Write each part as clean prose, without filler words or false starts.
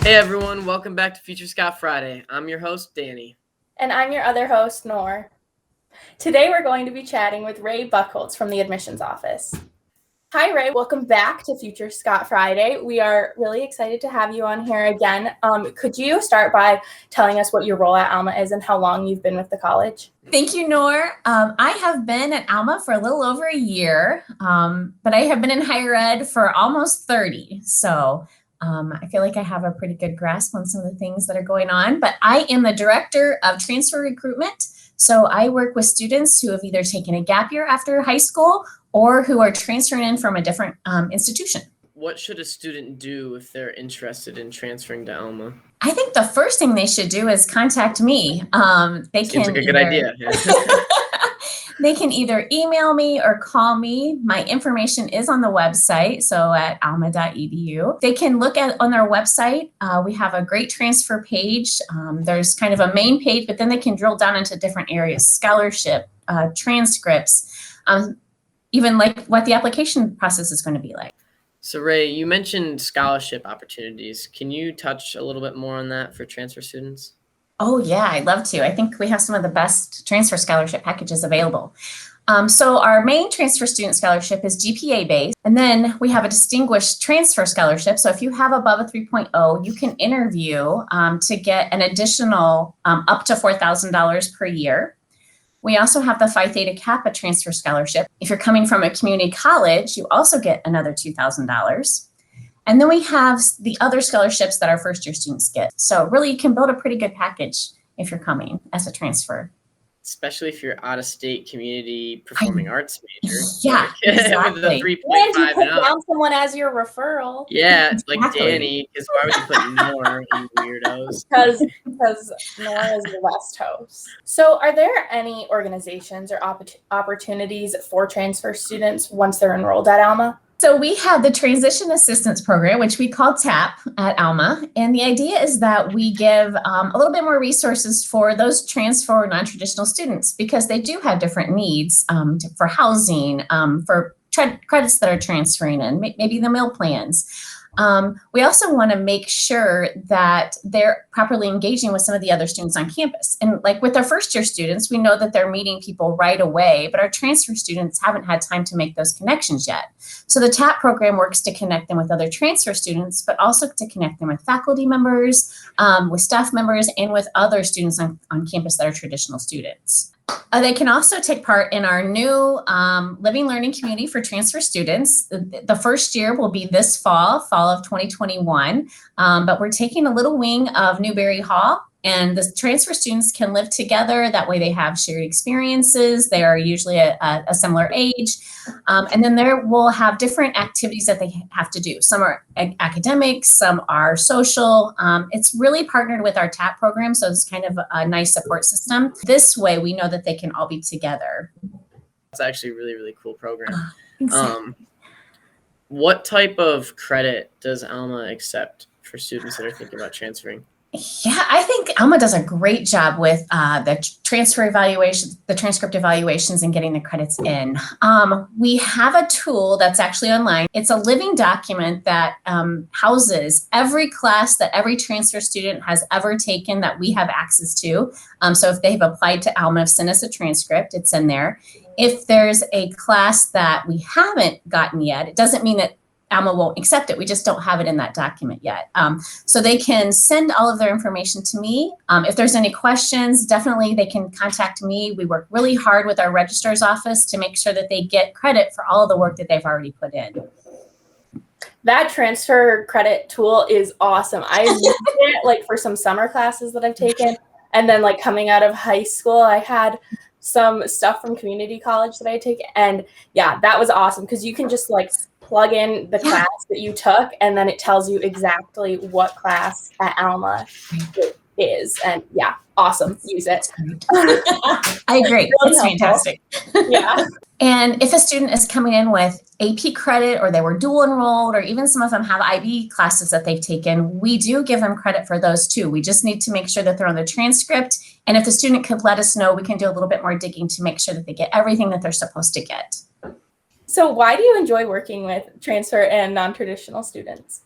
Hey everyone, welcome back to Future Scot Friday. I'm your host, Danny. And I'm your other host, Noor. Today we're going to be chatting with Rae Buchholz from the admissions office. Hi Rae, welcome back to Future Scot Friday. We are really excited to have you on here again. Could you start by telling us what your role at Alma is and how long you've been with the college? Thank you, Noor. I have been at Alma for a little over a year, but I have been in higher ed for almost 30. So I feel like I have a pretty good grasp on some of the things that are going on, but I am the director of Transfer Recruitment. So I work with students who have either taken a gap year after high school or who are transferring in from a different institution. What should a student do if they're interested in transferring to Alma? I think the first thing they should do is contact me. Seems like a good idea. They can either email me or call me. My information is on the website, so at alma.edu. They can look at on our website. We have a great transfer page. There's kind of a main page, but then they can drill down into different areas: scholarship, transcripts, even like what the application process is going to be like. So Rae, you mentioned scholarship opportunities. Can you touch a little bit more on that for transfer students? Oh yeah, I'd love to. I think we have some of the best transfer scholarship packages available. So our main transfer student scholarship is GPA based, and then we have a distinguished transfer scholarship. So if you have above a 3.0, you can interview to get an additional up to $4,000 per year. We also have the Phi Theta Kappa transfer scholarship. If you're coming from a community college, you also get another $2,000. And then we have the other scholarships that our first year students get. So really you can build a pretty good package if you're coming as a transfer. Especially if you're out of state community performing arts major. Yeah, exactly. With the 3.5 and you put and up. down someone as your referral. Yeah, it's like Exactly. Danny, because why would you put Noor, you weirdos? Because Noor is the best host. So are there any organizations or opportunities for transfer students once they're enrolled at Alma? So we have the Transition Assistance Program, which we call TAP at Alma. And the idea is that we give a little bit more resources for those transfer or non-traditional students because they do have different needs for housing, for credits that are transferring in, maybe the meal plans. We also want to make sure that they're properly engaging with some of the other students on campus. And like with our first year students, we know that they're meeting people right away, but our transfer students haven't had time to make those connections yet. So the TAP program works to connect them with other transfer students, but also to connect them with faculty members, with staff members, and with other students on campus that are traditional students. They can also take part in our new Living Learning Community for transfer students. The first year will be this fall of 2021, but we're taking a little wing of Newberry Hall, and the transfer students can live together. That way they have shared experiences. They are usually a similar age. And then we'll have different activities that they have to do. Some are academic, some are social. It's really partnered with our TAP program, so it's kind of a nice support system. This way we know that they can all be together. It's actually a really, really cool program. Exactly. What type of credit does Alma accept for students that are thinking about transferring? Yeah, I think Alma does a great job with the transfer evaluations, the transcript evaluations, and getting the credits in. We have a tool that's actually online. It's a living document that houses every class that every transfer student has ever taken that we have access to. So if they've applied to Alma, send us a transcript, it's in there. If there's a class that we haven't gotten yet, it doesn't mean that Alma won't accept it. We just don't have it in that document yet. So they can send all of their information to me. If there's any questions, definitely they can contact me. We work really hard with our registrar's office to make sure that they get credit for all of the work that they've already put in. That transfer credit tool is awesome. I used it like for some summer classes that I've taken. And then like coming out of high school, I had some stuff from community college that I take. And yeah, that was awesome because you can just like plug in the class that you took, and then it tells you exactly what class at Alma it is. And yeah, awesome. Use it. I agree. It's fantastic. Yeah. And if a student is coming in with AP credit, or they were dual enrolled, or even some of them have IB classes that they've taken, we do give them credit for those too. We just need to make sure that they're on the transcript. And if the student could let us know, we can do a little bit more digging to make sure that they get everything that they're supposed to get. So why do you enjoy working with transfer and non-traditional students?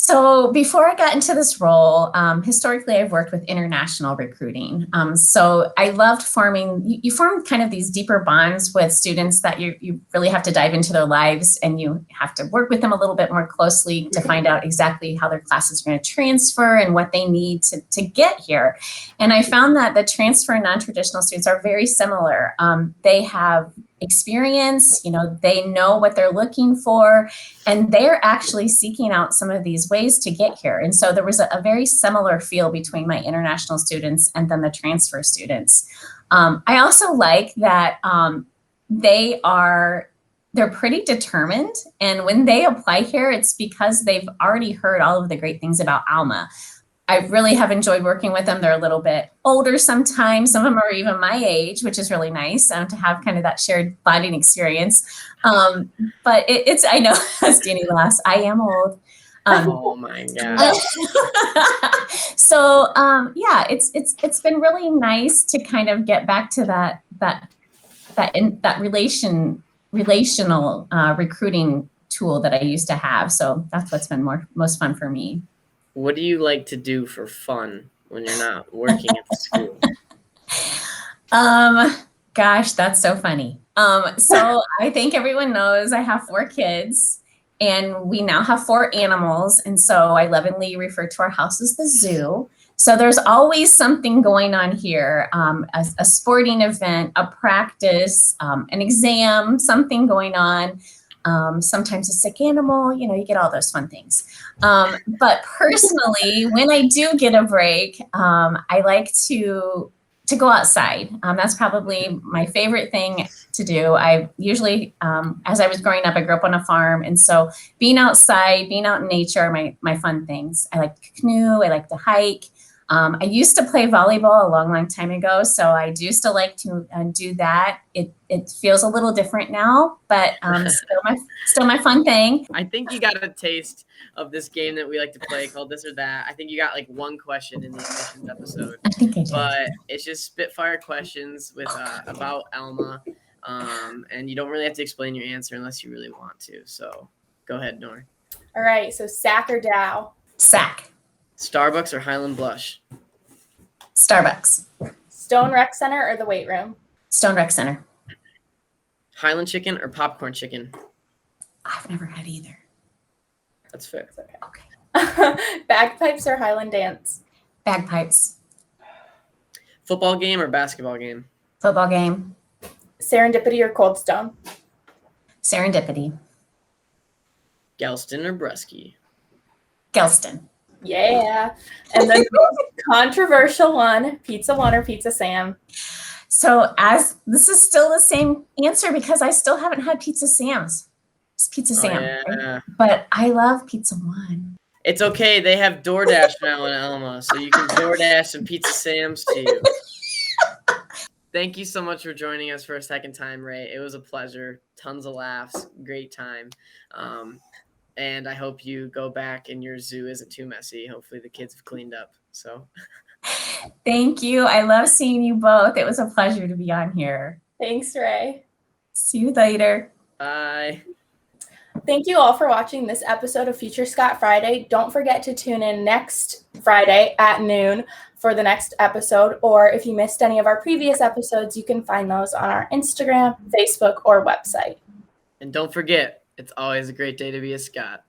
So before I got into this role, historically, I've worked with international recruiting. So I loved forming, you form kind of these deeper bonds with students that you really have to dive into their lives, and you have to work with them a little bit more closely to find out exactly how their classes are going to transfer and what they need to get here. And I found that the transfer and non-traditional students are very similar. They have experience, they know what they're looking for, and they're actually seeking out some of these ways to get here. And so there was a very similar feel between my international students and then the transfer students. I also like that they're pretty determined. And when they apply here, it's because they've already heard all of the great things about Alma. I really have enjoyed working with them. They're a little bit older sometimes. Some of them are even my age, which is really nice to have kind of that shared bonding experience. But I know, as Danny laughs, I am old. Oh my God. So yeah, it's been really nice to kind of get back to that relational recruiting tool that I used to have. So that's what's been most fun for me. What do you like to do for fun when you're not working at the school? Gosh, that's so funny. So I think everyone knows I have 4 kids, and we now have 4 animals. And so I lovingly refer to our house as the zoo. So there's always something going on here, a sporting event, a practice, an exam, something going on. Sometimes a sick animal, you get all those fun things. But personally, when I do get a break, I like to go outside. That's probably my favorite thing to do. I usually, as I was growing up, I grew up on a farm. And so being outside, being out in nature are my fun things. I like to canoe, I like to hike. I used to play volleyball a long, long time ago, so I do still like to do that. It feels a little different now, but still my fun thing. I think you got a taste of this game that we like to play called This or That. I think you got like 1 question in the admissions episode. I think I did. But it's just spitfire questions with about Alma, and you don't really have to explain your answer unless you really want to. So go ahead, Nor. All right, so Sac or Dow? Sac. Starbucks or Highland Blush? Starbucks. Stone Rec Center or the weight room? Stone Rec Center. Highland chicken or popcorn chicken? I've never had either. That's fair. Okay. Bagpipes or Highland dance? Bagpipes. Football game or basketball game? Football game. Serendipity or Cold Stone? Serendipity. Galston or Bresky? Gelston. Yeah. And then controversial one, Pizza One or Pizza Sam? So this is still the same answer because I still haven't had Pizza Sam's. It's Pizza Sam. Yeah. Right? But I love Pizza One. It's okay. They have DoorDash now in Alma, so you can DoorDash some Pizza Sam's to you. Thank you so much for joining us for a second time, Rae. It was a pleasure. Tons of laughs. Great time. And I hope you go back and your zoo isn't too messy. Hopefully the kids have cleaned up. So thank you. I love seeing you both. It was a pleasure to be on here. Thanks, Rae. See you later. bye. Thank you all for watching this episode of Future Scot Friday. Don't forget to tune in next Friday at noon for the next episode. Or if you missed any of our previous episodes, you can find those on our Instagram, Facebook, or website. And don't forget, it's always a great day to be a Scot.